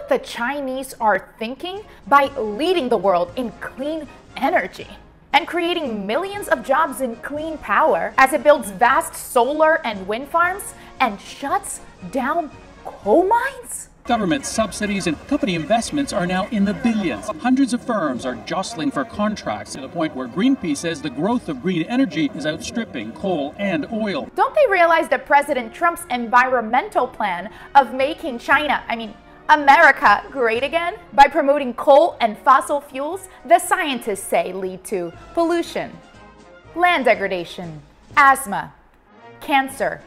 what the Chinese are thinking by leading the world in clean energy and creating millions of jobs in clean power as it builds vast solar and wind farms and shuts down coal mines? Government subsidies and company investments are now in the billions. Hundreds of firms are jostling for contracts to the point where Greenpeace says the growth of green energy is outstripping coal and oil. Don't they realize that President Trump's environmental plan of making America great again by promoting coal and fossil fuels, the scientists say lead to pollution, land degradation, asthma, cancer,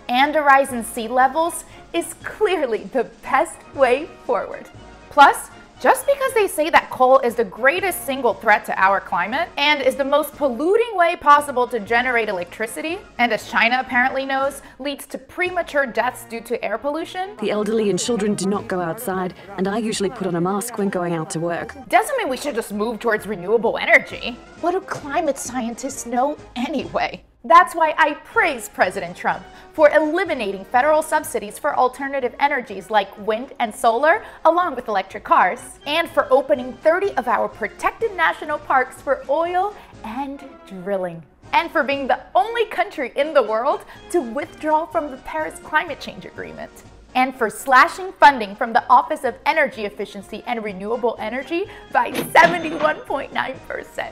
and a rise in sea levels is clearly the best way forward. Plus, just because they say that coal is the greatest single threat to our climate and is the most polluting way possible to generate electricity, and as China apparently knows, leads to premature deaths due to air pollution. The elderly and children do not go outside, and I usually put on a mask when going out to work. Doesn't mean we should just move towards renewable energy. What do climate scientists know anyway? That's why I praise President Trump for eliminating federal subsidies for alternative energies like wind and solar, along with electric cars, and for opening 30 of our protected national parks for oil and drilling, and for being the only country in the world to withdraw from the Paris Climate Change Agreement, and for slashing funding from the Office of Energy Efficiency and Renewable Energy by 71.9%,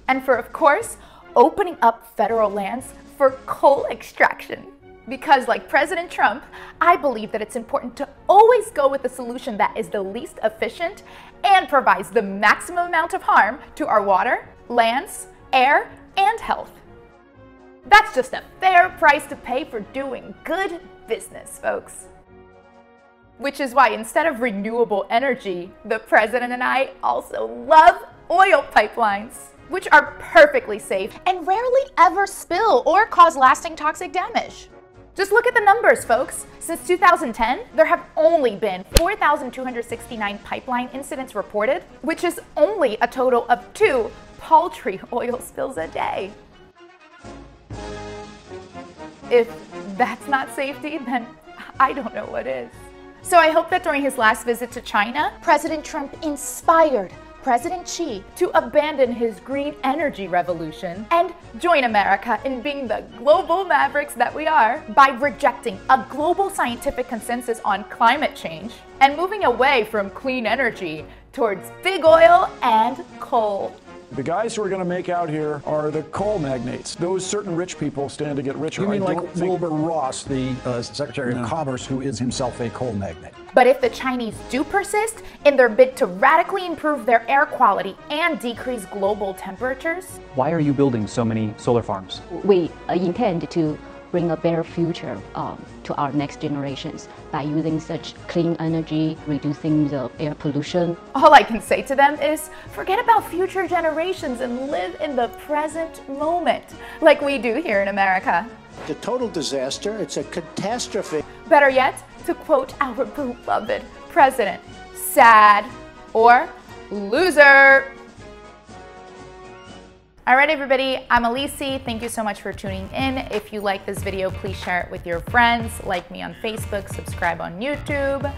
and for, of course, opening up federal lands for coal extraction. Because like President Trump, I believe that it's important to always go with the solution that is the least efficient and provides the maximum amount of harm to our water, lands, air, and health. That's just a fair price to pay for doing good business, folks. Which is why instead of renewable energy, the president and I also love oil pipelines, which are perfectly safe and rarely ever spill or cause lasting toxic damage. Just look at the numbers, folks. Since 2010, there have only been 4,269 pipeline incidents reported, which is only a total of 2 paltry oil spills a day. If that's not safety, then I don't know what is. So I hope that during his last visit to China, President Trump inspired President Xi to abandon his green energy revolution and join America in being the global mavericks that we are by rejecting a global scientific consensus on climate change and moving away from clean energy towards big oil and coal. The guys who are going to make out here are the coal magnates. Those certain rich people stand to get richer. You mean like Wilbur Ross, the Secretary of Commerce, who is himself a coal magnate? But if the Chinese do persist in their bid to radically improve their air quality and decrease global temperatures, why are you building so many solar farms? We intend to bring a better future to our next generations by using such clean energy, reducing the air pollution. All I can say to them is forget about future generations and live in the present moment, like we do here in America. It's a total disaster. It's a catastrophe. Better yet, to quote our beloved president, sad or loser. All right, everybody, I'm Elise. Thank you so much for tuning in. If you like this video, please share it with your friends, like me on Facebook, subscribe on YouTube,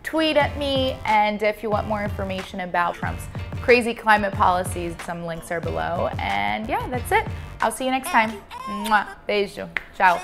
tweet at me, and if you want more information about Trump's crazy climate policies, some links are below. And yeah, that's it. I'll see you next time. Mwah. Beijo. Ciao.